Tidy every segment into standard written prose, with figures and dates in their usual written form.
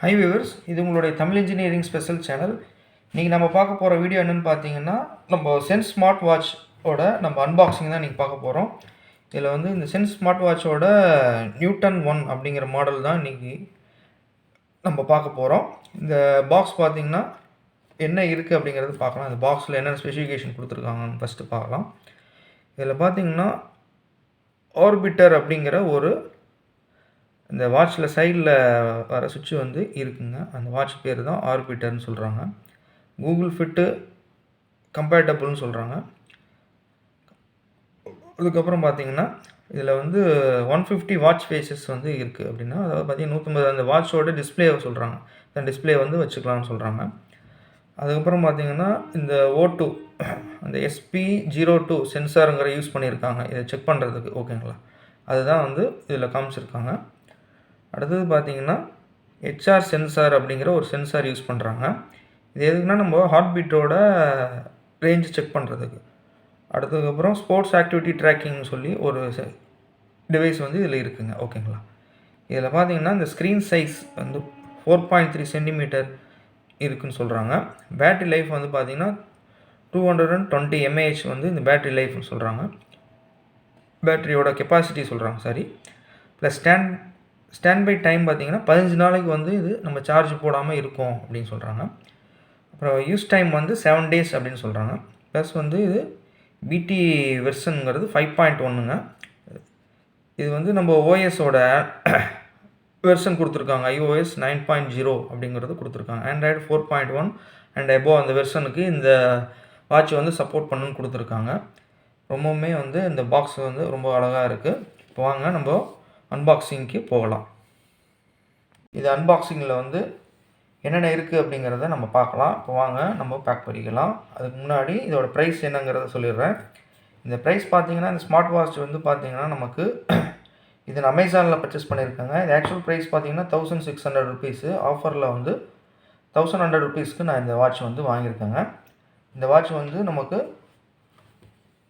High viewers, இது உங்களுடைய Tamil engineering special channel. இன்றைக்கி நம்ம பார்க்க போகிற வீடியோ என்னென்னு பார்த்தீங்கன்னா, நம்ம சென்ஸ் ஸ்மார்ட் வாட்சோட நம்ம அன்பாக்சிங் தான் இன்றைக்கி பார்க்க போகிறோம். இதில் வந்து இந்த சென்ஸ் ஸ்மார்ட் வாட்சோட நியூட்டன் 1 அப்படிங்கிற மாடல் தான் இன்றைக்கி நம்ம பார்க்க போகிறோம். இந்த பாக்ஸ் பார்த்திங்கன்னா என்ன இருக்குது அப்படிங்கிறது பார்க்கலாம். இந்த பாக்ஸில் என்னென்ன ஸ்பெசிஃபிகேஷன் கொடுத்துருக்காங்கன்னு ஃபஸ்ட்டு பார்க்கலாம். இதில் பார்த்திங்கன்னா ஆர்பிட்டர் அப்படிங்கிற ஒரு இந்த வாட்சில் சைடில் வர சுவிட்சு வந்து இருக்குங்க. அந்த வாட்ச் பேர் தான் ஆர்பிட்டர்னு சொல்கிறாங்க. கூகுள் ஃபிட்டு கம்பேட்டபிள்னு சொல்கிறாங்க. அதுக்கப்புறம் பார்த்திங்கன்னா இதில் வந்து 150 வாட்ச் ஃபேஸஸ் வந்து இருக்குது அப்படின்னா, அதாவது பார்த்திங்கன்னா 150 அந்த வாட்சோட டிஸ்பிளேவை சொல்கிறாங்க. அந்த டிஸ்பிளே வந்து வச்சுக்கலாம்னு சொல்கிறாங்க. அதுக்கப்புறம் பார்த்திங்கன்னா இந்த O2 அந்த SP02 சென்சாருங்கிற யூஸ் பண்ணியிருக்காங்க இதை செக் பண்ணுறதுக்கு. ஓகேங்களா, அதுதான் வந்து இதில் காமிச்சிருக்காங்க. அடுத்தது பார்த்திங்கன்னா ஹெச்ஆர் சென்சார் அப்படிங்கிற ஒரு சென்சார் யூஸ் பண்ணுறாங்க. இது எதுக்குன்னா நம்ம ஹார்ட் பீட்டோட ரேஞ்சு செக் பண்ணுறதுக்கு. அடுத்ததுக்கப்புறம் ஸ்போர்ட்ஸ் ஆக்டிவிட்டி ட்ராக்கிங்னு சொல்லி ஒரு டிவைஸ் வந்து இதில் இருக்குதுங்க. ஓகேங்களா, இதில் பார்த்திங்கன்னா இந்த ஸ்க்ரீன் சைஸ் வந்து 4.3 சென்டிமீட்டர் இருக்குதுன்னு சொல்கிறாங்க. பேட்ரி லைஃப் வந்து பார்த்திங்கன்னா 220 mAh வந்து இந்த பேட்ரி லைஃப்னு சொல்கிறாங்க. பேட்டரியோட கெப்பாசிட்டி சொல்கிறாங்க சாரி. ப்ளஸ் ஸ்டாண்ட்பை டைம் பார்த்திங்கன்னா 15 நாளைக்கு வந்து இது நம்ம சார்ஜ் போடாமல் இருக்கும் அப்படின்னு சொல்கிறாங்க. அப்புறம் யூஸ் டைம் வந்து 7 days அப்படின்னு சொல்கிறாங்க. ப்ளஸ் வந்து இது பிடி வெர்ஷனுங்கிறது 5.1ங்க. இது வந்து நம்ம ஓஎஸோட வெர்ஷன் கொடுத்துருக்காங்க. iOS 9.0 அப்படிங்கிறது கொடுத்துருக்காங்க. ஆண்ட்ராய்டு 4.1 அண்ட் எபோவ் அந்த வெர்ஷனுக்கு இந்த வாட்ச் வந்து சப்போர்ட் பண்ணுன்னு கொடுத்துருக்காங்க. ரொம்பவுமே வந்து இந்த பாக்ஸ் வந்து ரொம்ப அழகாக இருக்குது. இப்போ வாங்க நம்ம அன்பாக்சிங்க்கு போகலாம். இது அன்பாக்சிங்கில் வந்து என்னென்ன இருக்குது அப்படிங்கிறத நம்ம பார்க்கலாம். இப்போ வாங்க நம்ம பேக் பண்ணிக்கலாம். அதுக்கு முன்னாடி இதோட ப்ரைஸ் என்னங்கிறத சொல்லிடுறேன். இந்த ப்ரைஸ் பார்த்திங்கன்னா இந்த ஸ்மார்ட் வாட்ச் வந்து பார்த்திங்கன்னா நமக்கு இது நான் அமேசானில் பர்ச்சேஸ் பண்ணியிருக்கேங்க. இது ஆக்சுவல் ப்ரைஸ் பார்த்திங்கன்னா 1600 ருபீஸு. ஆஃபரில் வந்து 1100 ருபீஸ்க்கு நான் இந்த வாட்ச் வந்து வாங்கியிருக்கேங்க. இந்த வாட்ச் வந்து நமக்கு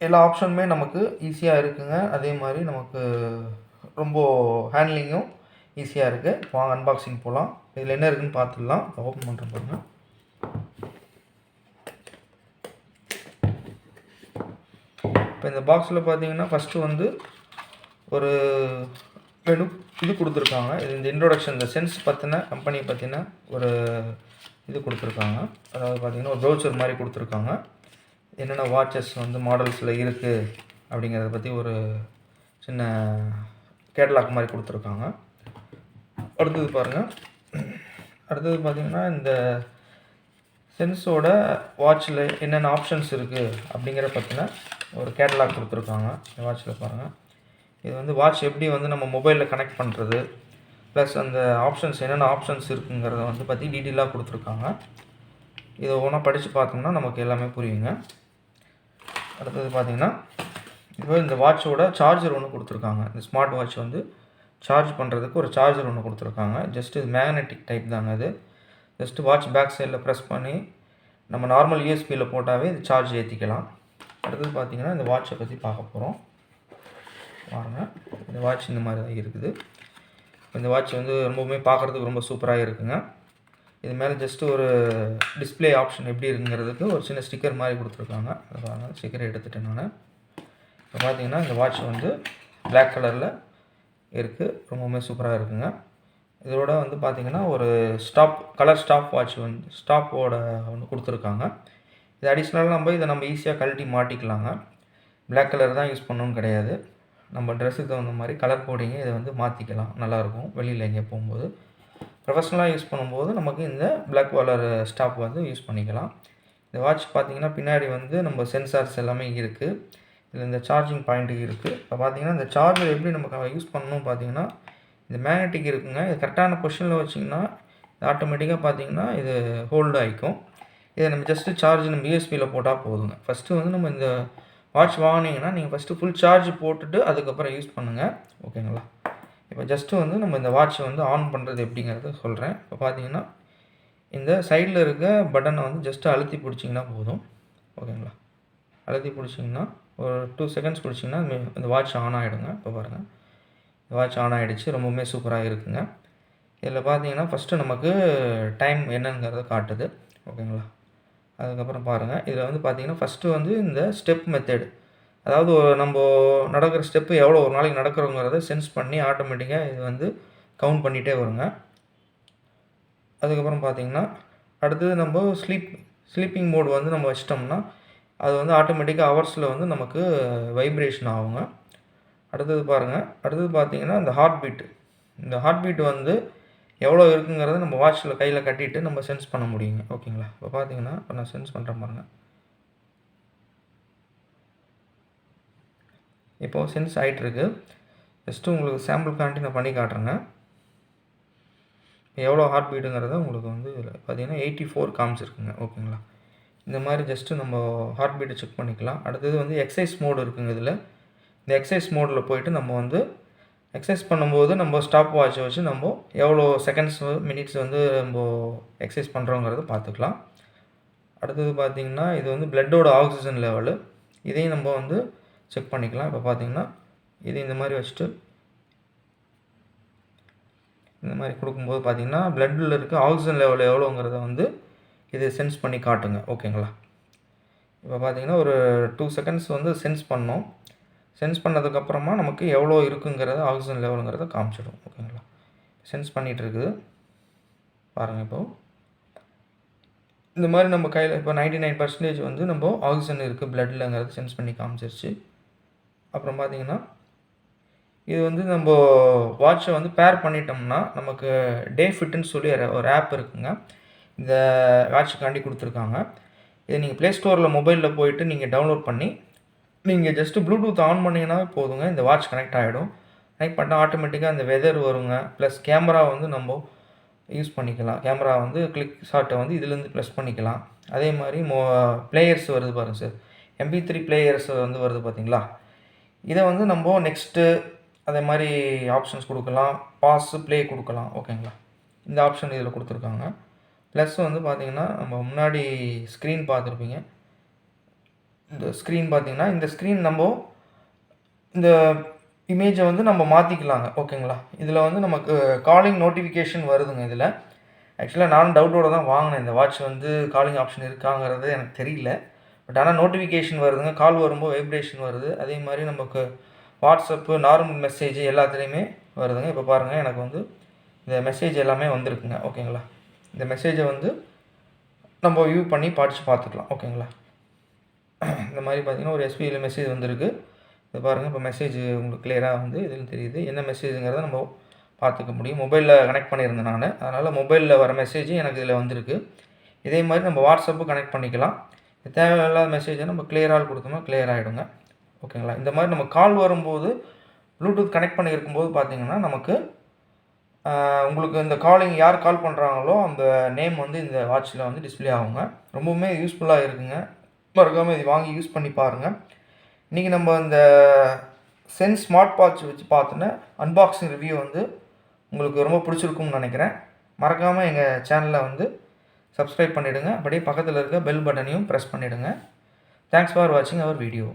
எல்லா ஆப்ஷனுமே நமக்கு ஈஸியாக இருக்குதுங்க. அதே மாதிரி நமக்கு ரொம்ப ஹேண்ட்லிங்கும் ஈஸியாக இருக்குது. வாங்க அன்பாக்சிங் போகலாம். இதில் என்ன இருக்குதுன்னு பார்த்துடலாம். ஓப்பன் பண்ணுறேன் பாருங்கள். இப்போ இந்த பாக்ஸில் பார்த்தீங்கன்னா ஃபஸ்ட்டு வந்து ஒரு மெனு இது கொடுத்துருக்காங்க. இது இந்த இன்ட்ரோடக்ஷன் இந்த சென்ஸ் பற்றின கம்பெனியை பற்றின ஒரு இது கொடுத்துருக்காங்க. அதாவது பார்த்திங்கன்னா ஒரு ப்ரௌச்சர் மாதிரி கொடுத்துருக்காங்க. என்னென்ன வாட்சஸ் வந்து மாடல்ஸில் இருக்குது அப்படிங்கிறத பற்றி ஒரு சின்ன கேட்டலாக் மாதிரி கொடுத்துருக்காங்க. அடுத்தது பாருங்கள். அடுத்தது பார்த்திங்கன்னா இந்த சென்ஸோட வாட்சில் என்னென்ன ஆப்ஷன்ஸ் இருக்குது அப்படிங்கிற பற்றின ஒரு கேட்டலாக் கொடுத்துருக்காங்க. இந்த வாட்சில் பாருங்கள். இது வந்து வாட்ச் எப்படி வந்து நம்ம மொபைலில் கனெக்ட் பண்ணுறது, ப்ளஸ் அந்த ஆப்ஷன்ஸ் என்னென்ன ஆப்ஷன்ஸ் இருக்குங்கிறத வந்து பற்றி டீட்டெயிலாக கொடுத்துருக்காங்க. இதை ஒன்றா படித்து பார்த்தோம்னா நமக்கு எல்லாமே புரியுங்க. அடுத்தது பார்த்திங்கன்னா இப்போ இந்த வாட்சோட சார்ஜர் ஒன்று கொடுத்துருக்காங்க. இந்த ஸ்மார்ட் வாட்ச் வந்து சார்ஜ் பண்ணுறதுக்கு ஒரு சார்ஜர் ஒன்று கொடுத்துருக்காங்க. ஜஸ்ட் இது மேக்னெட்டிக் டைப் தாங்க. அது ஜஸ்ட்டு வாட்ச் பேக் சைடில் ப்ரெஸ் பண்ணி நம்ம நார்மல் யூஎஸ்பியில் போட்டாவே இது சார்ஜ் ஏற்றிக்கலாம். அடுத்தது பார்த்திங்கன்னா இந்த வாட்சை பற்றி பார்க்க போகிறோம். பாருங்கள், இந்த வாட்ச் இந்த மாதிரி தான் இருக்குது. இந்த வாட்ச் வந்து ரொம்பவுமே பார்க்குறதுக்கு ரொம்ப சூப்பராக இருக்குங்க. இது மேலே ஜஸ்ட்டு ஒரு டிஸ்பிளே ஆப்ஷன் எப்படி இருக்குங்கிறதுக்கு ஒரு சின்ன ஸ்டிக்கர் மாதிரி கொடுத்துருக்காங்க. அதை பாருங்கள், ஸ்டிக்கரை எடுத்துகிட்டேன் நான். இப்போ பார்த்தீங்கன்னா இந்த வாட்ச் வந்து பிளாக் கலரில் இருக்குது. ரொம்பவுமே சூப்பராக இருக்குங்க. இதோட வந்து பார்த்திங்கன்னா ஒரு கலர் ஸ்டாப் வாட்ச் வந்து ஸ்டாப்போட ஒன்று கொடுத்துருக்காங்க. இது அடிஷ்னலாக நம்ம ஈஸியாக கழட்டி மாட்டிக்கலாங்க. பிளாக் கலர் தான் யூஸ் பண்ணணும்னு கிடையாது. நம்ம ட்ரெஸ்ஸுக்கு தகுந்த மாதிரி கலர் கோடிங்க இதை வந்து மாற்றிக்கலாம். நல்லாயிருக்கும் வெளியில் எங்கேயா போகும்போது. ப்ரொஃபஷ்னலாக யூஸ் பண்ணும்போது நமக்கு இந்த பிளாக் கலர் ஸ்டாப் வந்து யூஸ் பண்ணிக்கலாம். இந்த வாட்ச் பார்த்திங்கன்னா பின்னாடி வந்து நம்ம சென்சார்ஸ் எல்லாமே இருக்குது. இதில் இந்த சார்ஜிங் பாயிண்ட்டு இருக்குது. இப்போ பார்த்திங்கன்னா இந்த சார்ஜர் எப்படி நம்ம யூஸ் பண்ணணும் பார்த்திங்கன்னா இந்த மேக்னெட்டிக் இருக்குங்க. இது கரெக்டான பொசிஷனில் வச்சிங்கன்னா ஆட்டோமேட்டிக்காக பார்த்திங்கன்னா இது ஹோல்டு ஆகிக்கும். இதை நம்ம ஜஸ்ட்டு சார்ஜ் நம்ம யூஎஸ்பியில் போட்டால் போதுங்க. ஃபஸ்ட்டு வந்து நம்ம இந்த வாட்ச் வாங்கினீங்கன்னா நீங்கள் ஃபஸ்ட்டு ஃபுல் சார்ஜ் போட்டுட்டு அதுக்கப்புறம் யூஸ் பண்ணுங்கள். ஓகேங்களா, இப்போ ஜஸ்ட்டு வந்து நம்ம இந்த வாட்சை வந்து ஆன் பண்ணுறது எப்படிங்கிறத சொல்கிறேன். இப்போ பார்த்திங்கன்னா இந்த சைடில் இருக்க பட்டனை வந்து ஜஸ்ட்டு அழுத்தி பிடிச்சிங்கன்னா போதும். ஓகேங்களா, அழுத்தி பிடிச்சிங்கன்னா ஒரு 2 செகண்ட்ஸ் பிடிச்சிங்கன்னா இந்த வாட்ச் ஆன் ஆகிடுங்க. இப்போ பாருங்கள், இந்த வாட்ச் ஆன் ஆகிடுச்சு. ரொம்பவுமே சூப்பராக இருக்குங்க. இதில் பார்த்தீங்கன்னா ஃபஸ்ட்டு நமக்கு டைம் என்னங்கிறத காட்டுது. ஓகேங்களா? அதுக்கப்புறம் பாருங்கள், இதில் வந்து பார்த்தீங்கன்னா ஃபஸ்ட்டு வந்து இந்த ஸ்டெப் மெத்தேடு, அதாவது நம்ம நடக்கிற ஸ்டெப்பு எவ்வளோ ஒரு நாளைக்கு நடக்கிறோங்கிறத சென்ஸ் பண்ணி ஆட்டோமேட்டிக்காக இது வந்து கவுண்ட் பண்ணிகிட்டே வருங்க. அதுக்கப்புறம் பார்த்தீங்கன்னா அடுத்தது நம்ம ஸ்லீப்பிங் மோட் வந்து நம்ம வச்சிட்டோம்னா அது வந்து ஆட்டோமேட்டிக்காக ஹவர்ஸில் வந்து நமக்கு வைப்ரேஷன் ஆகுங்க. அடுத்தது பாருங்கள், அடுத்தது பார்த்தீங்கன்னா இந்த ஹார்ட் பீட் வந்து எவ்வளோ இருக்குங்கிறத நம்ம வாட்சில் கையில் கட்டிட்டு நம்ம சென்ஸ் பண்ண முடியுங்க. ஓகேங்களா? இப்போ பார்த்தீங்கன்னா இப்போ நான் சென்ஸ் பண்ணுறேன் பாருங்கள். இப்போது சென்ஸ் ஆகிட்டுருக்கு. ஜஸ்ட்டு உங்களுக்கு சாம்பிளுக்காண்டி நான் பண்ணி காட்டுறேங்க. எவ்வளோ ஹார்ட் பீட்டுங்கிறத உங்களுக்கு வந்து இதில் பார்த்தீங்கன்னா 84 காமிச்சிருக்குங்க. ஓகேங்களா? இந்த மாதிரி ஜஸ்ட்டு நம்ம ஹார்ட் பீட்டை செக் பண்ணிக்கலாம். அடுத்தது வந்து எக்ஸசைஸ் மோடு இருக்குங்க இதில். இந்த எக்ஸசைஸ் மோடில் போய்ட்டு நம்ம வந்து எக்ஸசைஸ் பண்ணும்போது நம்ம ஸ்டாப் வாட்சை வச்சு நம்ம எவ்வளோ செகண்ட்ஸ் மினிட்ஸ் வந்து நம்ம எக்ஸசைஸ் பண்ணுறோங்கிறத பார்த்துக்கலாம். அடுத்தது பார்த்திங்கன்னா இது வந்து பிளட்டோட ஆக்சிஜன் லெவலு, இதையும் நம்ம வந்து செக் பண்ணிக்கலாம். இப்போ பார்த்திங்கன்னா இது இந்த மாதிரி வச்சுட்டு இந்த மாதிரி கொடுக்கும்போது பார்த்திங்கன்னா பிளட்டில் இருக்க ஆக்சிஜன் லெவல் எவ்வளோங்கிறத வந்து இது சென்ஸ் பண்ணி காட்டுங்க. ஓகேங்களா? இப்போ பார்த்திங்கன்னா ஒரு 2 செகண்ட்ஸ் வந்து சென்ஸ் பண்ணோம். சென்ஸ் பண்ணதுக்கப்புறமா நமக்கு எவ்வளோ இருக்குங்கிறத ஆக்சிஜன் லெவலுங்கிறத காமிச்சிடும். ஓகேங்களா? சென்ஸ் பண்ணிகிட்டு இருக்குது பாருங்கள். இப்போது இந்த மாதிரி நம்ம கையில் இப்போ 99% வந்து நம்ம ஆக்சிஜன் இருக்குது பிளட்லங்கிறத சென்ஸ் பண்ணி காமிச்சிருச்சு. அப்புறம் பார்த்திங்கன்னா இது வந்து நம்ம வாட்சை வந்து பேர் பண்ணிட்டோம்னா நமக்கு டே ஃபிட்டுன்னு சொல்லி ஒரு ஆப் இருக்குங்க. இந்த வாட்சுக்காண்டி கொடுத்துருக்காங்க. இதை நீங்கள் ப்ளே ஸ்டோரில் மொபைலில் போய்ட்டு நீங்கள் டவுன்லோட் பண்ணி நீங்கள் ஜஸ்ட்டு ப்ளூடூத் ஆன் பண்ணிங்கனாவே போதுங்க. இந்த வாட்ச் கனெக்ட் ஆகிடும். கனெக்ட் பண்ணால் ஆட்டோமேட்டிக்காக அந்த வெதர் வருங்க. ப்ளஸ் கேமரா வந்து நம்ம யூஸ் பண்ணிக்கலாம். கேமரா வந்து கிளிக் ஷாட்டை வந்து இதுலேருந்து ப்ளஸ் பண்ணிக்கலாம். அதே மாதிரி பிளேயர்ஸ் வருது பாருங்கள் சார், MP3 பிளேயர்ஸ் வந்து வருது பார்த்தீங்களா? இதை வந்து நம்ம நெக்ஸ்ட்டு அதே மாதிரி ஆப்ஷன்ஸ் கொடுக்கலாம். பாஸு ப்ளே கொடுக்கலாம். ஓகேங்களா? இந்த ஆப்ஷன் இதில் கொடுத்துருக்காங்க. ப்ளஸ் வந்து பார்த்திங்கன்னா நம்ம முன்னாடி ஸ்க்ரீன் பார்த்துருப்பீங்க. இந்த ஸ்க்ரீன் பார்த்திங்கன்னா இந்த ஸ்க்ரீன் நம்ம இந்த இமேஜை வந்து நம்ம மாற்றிக்கலாங்க. ஓகேங்களா? இதில் வந்து நமக்கு காலிங் நோட்டிஃபிகேஷன் வருதுங்க. இதில் ஆக்சுவலாக நானும் டவுட்டோடு தான் வாங்கினேன். இந்த வாட்ச் வந்து காலிங் ஆப்ஷன் இருக்காங்கிறது எனக்கு தெரியல. பட் ஆனால் நோட்டிஃபிகேஷன் வருதுங்க. கால் வரும்போது வைப்ரேஷன் வருது. அதே மாதிரி நமக்கு வாட்ஸ்அப்பு நார்மல் மெசேஜ் எல்லாத்துலேயுமே வருதுங்க. இப்போ பாருங்கள், எனக்கு வந்து இந்த மெசேஜ் எல்லாமே வந்திருக்குங்க. ஓகேங்களா? இந்த மெசேஜை வந்து நம்ம வியூ பண்ணி பார்த்துக்கலாம். ஓகேங்களா? இந்த மாதிரி பார்த்திங்கன்னா ஒரு எஸ்பியில் மெசேஜ் வந்திருக்கு. இது பாருங்கள், இப்போ மெசேஜ் உங்களுக்கு கிளியராக வந்து இதில் தெரியுது. என்ன மெசேஜுங்கிறத நம்ம பார்த்துக்க முடியும். மொபைலில் கனெக்ட் பண்ணியிருந்தேன் நான். அதனால் மொபைலில் வர மெசேஜ் எனக்கு இதில் வந்திருக்கு. இதே மாதிரி நம்ம வாட்ஸ்அப்பு கனெக்ட் பண்ணிக்கலாம். தேவையில்லாத மெசேஜை நம்ம கிளியராக கொடுத்தோம்னா கிளியர் ஆகிடுங்க. ஓகேங்களா? இந்த மாதிரி நம்ம கால் வரும்போது ப்ளூடூத் கனெக்ட் பண்ணியிருக்கும்போது பார்த்திங்கன்னா நமக்கு உங்களுக்கு இந்த காலிங் யார் கால் பண்ணுறாங்களோ அந்த நேம் வந்து இந்த வாட்சில் வந்து டிஸ்பிளே ஆகுங்க. ரொம்பவுமே யூஸ்ஃபுல்லாக இருக்குங்க. மறக்காமல் இது வாங்கி யூஸ் பண்ணி பாருங்கள். இன்றைக்கி நம்ம இந்த சென்ஸ் ஸ்மார்ட் வாட்ச் வச்சு பார்த்தோன்னா அன்பாக்சிங் ரிவ்யூ வந்து உங்களுக்கு ரொம்ப பிடிச்சிருக்கும்னு நினைக்கிறேன். மறக்காமல் எங்கள் சேனலில் வந்து சப்ஸ்கிரைப் பண்ணிவிடுங்க. அப்படியே பக்கத்தில் இருக்க பெல் பட்டனையும் ப்ரெஸ் பண்ணிவிடுங்க. தேங்க்ஸ் ஃபார் வாட்சிங் அவர் வீடியோ.